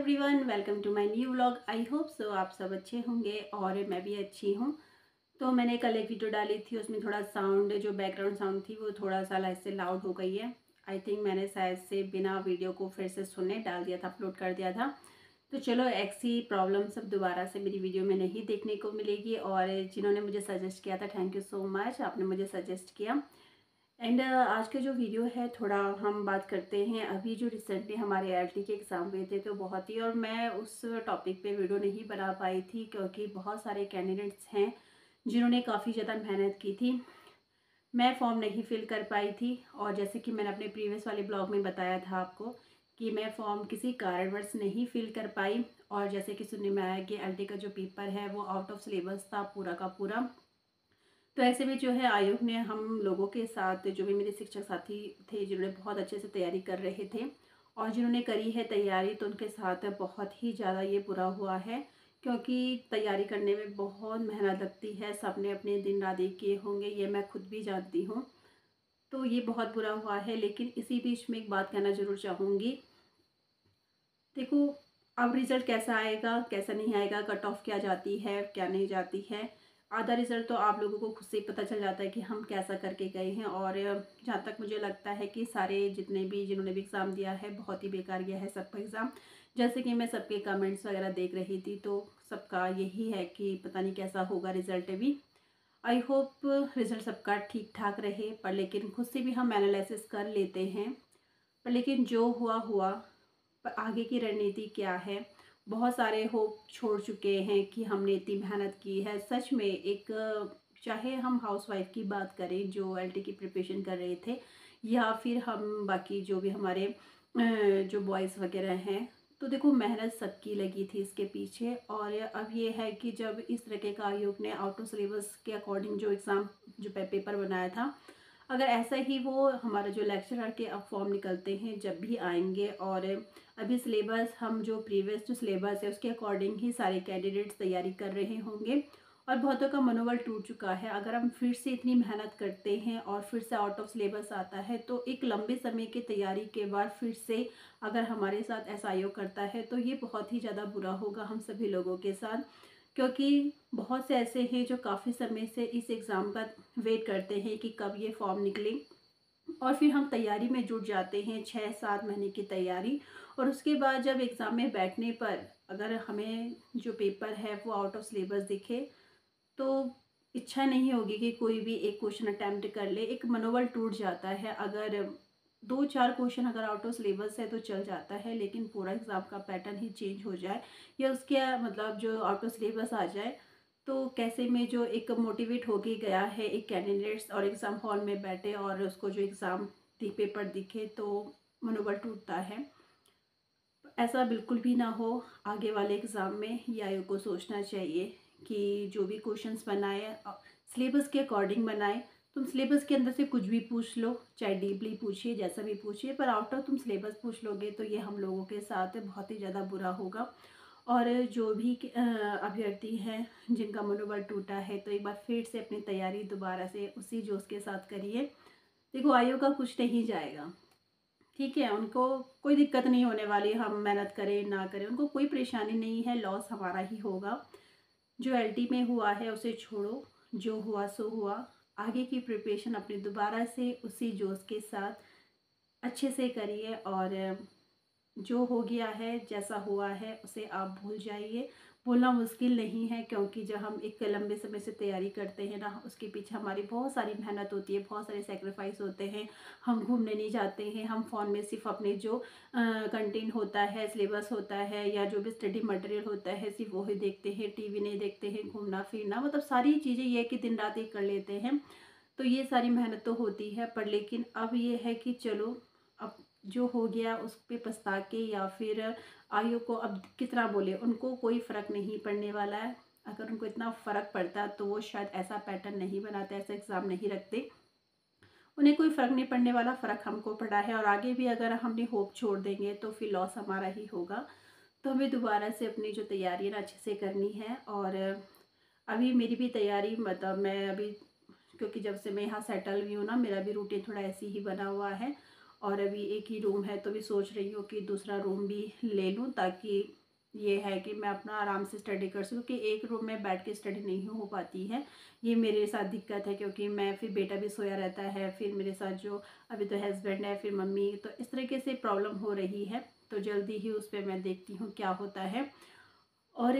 Everyone, welcome to my new vlog. I hope so आप सब अच्छे होंगे और मैं भी अच्छी हूँ। तो मैंने कल एक वीडियो डाली थी, उसमें थोड़ा साउंड, जो बैकग्राउंड साउंड थी वो थोड़ा सा ऐसे लाउड हो गई है। आई थिंक मैंने शायद से बिना वीडियो को फिर से सुने डाल दिया था, अपलोड कर दिया था। तो चलो, ऐसी प्रॉब्लम सब दोबारा से मेरी वीडियो में नहीं देखने को मिलेगी। और जिन्होंने मुझे सजेस्ट किया था, थैंक यू सो मच, आपने मुझे सजेस्ट किया। एंड आज का जो वीडियो है, थोड़ा हम बात करते हैं अभी जो रिसेंटली हमारे एलटी के एग्ज़ाम हुए थे, तो बहुत ही, और मैं उस टॉपिक पे वीडियो नहीं बना पाई थी क्योंकि बहुत सारे कैंडिडेट्स हैं जिन्होंने काफ़ी ज़्यादा मेहनत की थी। मैं फॉर्म नहीं फिल कर पाई थी, और जैसे कि मैंने अपने प्रीवियस वाले ब्लॉग में बताया था आपको कि मैं फॉर्म किसी कारणवश नहीं फिल कर पाई। और जैसे कि सुनने में आया कि एलटी का जो पेपर है वो आउट ऑफ सिलेबस था पूरा का पूरा। तो ऐसे में जो है आयोग ने हम लोगों के साथ, जो भी मेरे शिक्षक साथी थे जिन्होंने बहुत अच्छे से तैयारी कर रहे थे और जिन्होंने करी है तैयारी, तो उनके साथ बहुत ही ज़्यादा ये बुरा हुआ है क्योंकि तैयारी करने में बहुत मेहनत लगती है। सबने अपने दिन रात एक किए होंगे, ये मैं खुद भी जानती हूँ। तो ये बहुत बुरा हुआ है, लेकिन इसी बीच में एक बात कहना ज़रूर चाहूँगी। देखो, अब रिज़ल्ट कैसा आएगा कैसा नहीं आएगा, कट ऑफ क्या जाती है क्या नहीं जाती है, आधा रिज़ल्ट तो आप लोगों को खुद से ही पता चल जाता है कि हम कैसा करके गए हैं। और जहाँ तक मुझे लगता है कि सारे जितने भी जिन्होंने भी एग्ज़ाम दिया है, बहुत ही बेकार गया है सबका एग्ज़ाम। जैसे कि मैं सबके कमेंट्स वगैरह देख रही थी, तो सबका यही है कि पता नहीं कैसा होगा रिज़ल्ट भी। आई होप रिज़ल्ट सबका ठीक ठाक रहे, पर लेकिन खुद से भी हम एनालिसिस कर लेते हैं। पर लेकिन जो हुआ हुआ, पर आगे की रणनीति क्या है। बहुत सारे होप छोड़ चुके हैं कि हमने इतनी मेहनत की है सच में। एक, चाहे हम हाउसवाइफ की बात करें जो एलटी की प्रिपरेशन कर रहे थे, या फिर हम बाकी जो भी हमारे जो बॉयज़ वगैरह हैं, तो देखो मेहनत सबकी लगी थी इसके पीछे। और अब ये है कि जब इस तरीके का आयोग ने आउट ऑफ सिलेबस के अकॉर्डिंग जो एग्ज़ाम, जो पेपर बनाया था, अगर ऐसा ही वो हमारा जो लेक्चरर के अब फॉर्म निकलते हैं जब भी आएंगे, और अभी सिलेबस हम जो प्रीवियस जो सिलेबस है उसके अकॉर्डिंग ही सारे कैंडिडेट्स तैयारी कर रहे होंगे, और बहुतों का मनोबल टूट चुका है। अगर हम फिर से इतनी मेहनत करते हैं और फिर से आउट ऑफ सिलेबस आता है, तो एक लंबे समय की तैयारी के बाद फिर से अगर हमारे साथ ऐसा आयोग करता है, तो ये बहुत ही ज़्यादा बुरा होगा हम सभी लोगों के साथ। क्योंकि बहुत से ऐसे हैं जो काफ़ी समय से इस एग्ज़ाम का वेट करते हैं कि कब ये फॉर्म निकले, और फिर हम तैयारी में जुट जाते हैं 6-7 महीने की तैयारी। और उसके बाद जब एग्ज़ाम में बैठने पर अगर हमें जो पेपर है वो आउट ऑफ सिलेबस दिखे, तो इच्छा नहीं होगी कि कोई भी एक क्वेश्चन अटैम्प्ट कर ले, एक मनोबल टूट जाता है। अगर 2-4 क्वेश्चन अगर आउट ऑफ सिलेबस है तो चल जाता है, लेकिन पूरा एग्ज़ाम का पैटर्न ही चेंज हो जाए, या उसके मतलब जो आउट ऑफ सिलेबस आ जाए, तो कैसे में जो एक मोटिवेट हो के गया है एक कैंडिडेट्स और एग्ज़ाम हॉल में बैठे और उसको जो एग्ज़ाम पेपर दिखे, तो मनोबल टूटता है। ऐसा बिल्कुल भी ना हो आगे वाले एग्ज़ाम में। ये आयोग को सोचना चाहिए कि जो भी क्वेश्चंस बनाए सिलेबस के अकॉर्डिंग बनाए। तुम सिलेबस के अंदर से कुछ भी पूछ लो, चाहे डीपली पूछिए, जैसा भी पूछिए, पर आउट ऑफ तुम सिलेबस पूछ लोगे तो ये हम लोगों के साथ बहुत ही ज़्यादा बुरा होगा। और जो भी अभ्यर्थी हैं जिनका मनोबल टूटा है, तो एक बार फिर से अपनी तैयारी दोबारा से उसी जोश के साथ करिए। देखो, आयोग का कुछ नहीं जाएगा, ठीक है, उनको कोई दिक्कत नहीं होने वाली, हम मेहनत करें ना करें, उनको कोई परेशानी नहीं है, लॉस हमारा ही होगा। जो एलटी में हुआ है उसे छोड़ो, जो हुआ सो हुआ। आगे की प्रिपरेशन अपनी दोबारा से उसी जोश के साथ अच्छे से करिए, और जो हो गया है जैसा हुआ है उसे आप भूल जाइए। भूलना मुश्किल नहीं है, क्योंकि जब हम एक लंबे समय से तैयारी करते हैं ना, उसके पीछे हमारी बहुत सारी मेहनत होती है, बहुत सारे सेक्रीफाइस होते हैं। हम घूमने नहीं जाते हैं, हम फ़ोन में सिर्फ अपने जो कंटेंट होता है, सिलेबस होता है, या जो भी स्टडी मटेरियल होता है, सिर्फ वही देखते हैं, टीवी नहीं देखते हैं, घूमना फिरना, मतलब सारी चीज़ें ये है कि दिन रात एक कर लेते हैं। तो ये सारी मेहनत तो होती है, पर लेकिन अब ये है कि चलो, अब जो हो गया उस पे पछता के, या फिर आयु को अब कितना बोले, उनको कोई फ़र्क नहीं पड़ने वाला है। अगर उनको इतना फ़र्क पड़ता तो वो शायद ऐसा पैटर्न नहीं बनाते, ऐसा एग्ज़ाम नहीं रखते। उन्हें कोई फ़र्क नहीं पड़ने वाला, फ़र्क हमको पड़ा है, और आगे भी अगर हमने होप छोड़ देंगे तो फिर लॉस हमारा ही होगा। तो हमें दोबारा से अपनी जो तैयारी है ना अच्छे से करनी है। और अभी मेरी भी तैयारी, मतलब मैं अभी, क्योंकि जब से मैं यहाँ सेटल हुई हूँ ना, मेरा भी रूटीन थोड़ा ऐसे ही बना हुआ है। और अभी एक ही रूम है, तो भी सोच रही हूँ कि दूसरा रूम भी ले लूँ, ताकि ये है कि मैं अपना आराम से स्टडी कर सकूँ, क्योंकि एक रूम में बैठ के स्टडी नहीं हो पाती है। ये मेरे साथ दिक्कत है, क्योंकि मैं फिर बेटा भी सोया रहता है, फिर मेरे साथ जो अभी तो हस्बैंड है, फिर मम्मी, तो इस तरीके से प्रॉब्लम हो रही है। तो जल्दी ही उस पर मैं देखती हूँ क्या होता है। और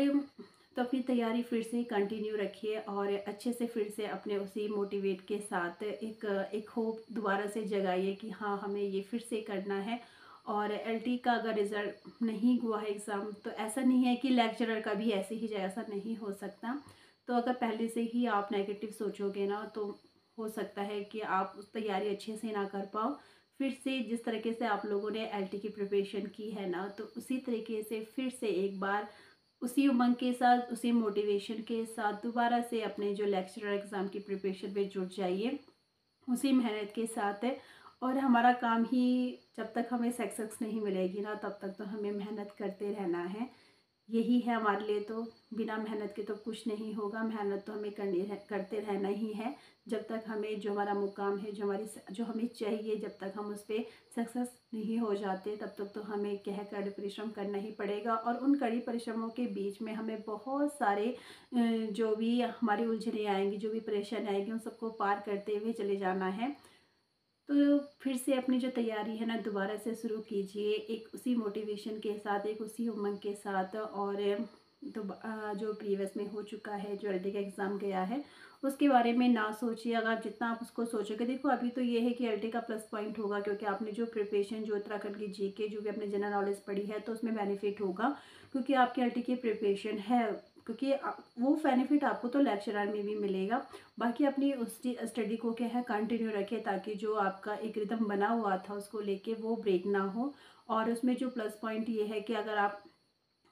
तो अपनी तैयारी फिर से कंटिन्यू रखिए और अच्छे से फिर से अपने उसी मोटिवेट के साथ एक एक होप दोबारा से जगाइए कि हाँ, हमें ये फिर से करना है। और एलटी का अगर रिज़ल्ट नहीं हुआ है एग्ज़ाम, तो ऐसा नहीं है कि लेक्चरर का भी ऐसे ही जाए, ऐसा नहीं हो सकता। तो अगर पहले से ही आप नेगेटिव सोचोगे ना, तो हो सकता है कि आप उस तैयारी अच्छे से ना कर पाओ। फिर से जिस तरीके से आप लोगों ने एलटी की प्रिपरेशन की है ना, तो उसी तरीके से फिर से एक बार उसी उमंग के साथ, उसी मोटिवेशन के साथ दोबारा से अपने जो लेक्चरर एग्ज़ाम की प्रिपरेशन में जुट जाइए, उसी मेहनत के साथ है। और हमारा काम ही, जब तक हमें सक्सेस नहीं मिलेगी ना, तब तक तो हमें मेहनत करते रहना है। यही है हमारे लिए, तो बिना मेहनत के तो कुछ नहीं होगा। मेहनत तो हमें करते रहना ही है। जब तक हमें जो हमारा मुकाम है, जो हमें चाहिए, जब तक हम उस पर सक्सेस नहीं हो जाते, तब तक तो हमें कह कर परिश्रम करना ही पड़ेगा। और उन कड़ी परिश्रमों के बीच में हमें बहुत सारे जो भी हमारी उलझनें आएंगी, जो भी परेशानी आएगी, उन सबको पार करते हुए चले जाना है। तो फिर से अपनी जो तैयारी है ना, दोबारा से शुरू कीजिए, एक उसी मोटिवेशन के साथ, एक उसी उमंग के साथ। और तो जो प्रीवियस में हो चुका है, जो एलटी का एग्ज़ाम गया है, उसके बारे में ना सोचिए। अगर जितना आप उसको सोचोगे, देखो अभी तो ये है कि एलटी का प्लस पॉइंट होगा, क्योंकि आपने जो प्रिपरेशन, जो उत्तराखंड की जीके, जो भी अपने जनरल नॉलेज पढ़ी है, तो उसमें बेनिफिट होगा, क्योंकि आपकी एलटी की प्रिपरेशन है। क्योंकि वो बेनिफिट आपको तो लेक्चरर में भी मिलेगा। बाकी अपनी उस स्टडी को क्या है, कंटिन्यू रखें, ताकि जो आपका एक रिदम बना हुआ था उसको लेके वो ब्रेक ना हो। और उसमें जो प्लस पॉइंट ये है कि अगर आप,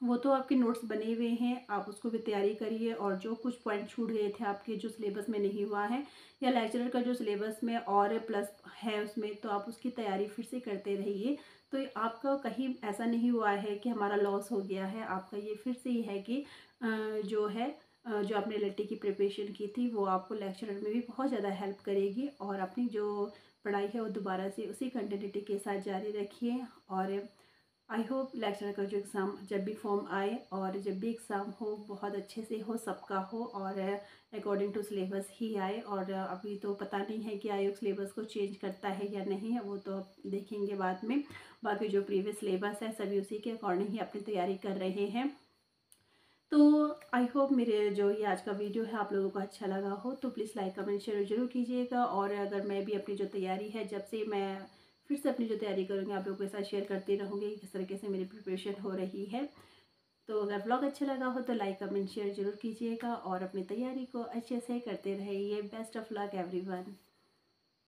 वो तो आपके नोट्स बने हुए हैं, आप उसको भी तैयारी करिए। और जो कुछ पॉइंट छूट गए थे आपके, जो सिलेबस में नहीं हुआ है, या लेक्चरर का जो सिलेबस में और प्लस है उसमें, तो आप उसकी तैयारी फिर से करते रहिए। तो आपका कहीं ऐसा नहीं हुआ है कि हमारा लॉस हो गया है। आपका ये फिर से ही है कि जो है, जो आपने एलटी की प्रिपरेशन की थी, वो आपको लेक्चरर में भी बहुत ज़्यादा हेल्प करेगी। और अपनी जो पढ़ाई है वो दोबारा से उसी कंटिन्यूटी के साथ जारी रखिए। और आई होप लेक्चरर का जो एग्ज़ाम जब भी फॉर्म आए, और जब भी एग्ज़ाम हो, बहुत अच्छे से हो, सबका हो, और अकॉर्डिंग टू सिलेबस ही आए। और अभी तो पता नहीं है कि आयोग सिलेबस को चेंज करता है या नहीं है, वो तो अब देखेंगे बाद में। बाकी जो प्रीवियस सिलेबस है, सभी उसी के अकॉर्डिंग ही अपनी तैयारी कर रहे हैं। तो आई होप मेरे जो ये आज का वीडियो है आप लोगों को अच्छा लगा हो, तो प्लीज़ लाइक कमेंट शेयर ज़रूर कीजिएगा। और अगर मैं भी अपनी जो तैयारी है, जब से मैं फिर से अपनी जो तैयारी करूँगी, आप लोगों के साथ शेयर करती रहूँगी किस तरीके से मेरी प्रिपरेशन हो रही है। तो अगर ब्लॉग अच्छा लगा हो तो लाइक कमेंट शेयर ज़रूर कीजिएगा, और अपनी तैयारी को अच्छे से करते रहिए। Best of luck everyone.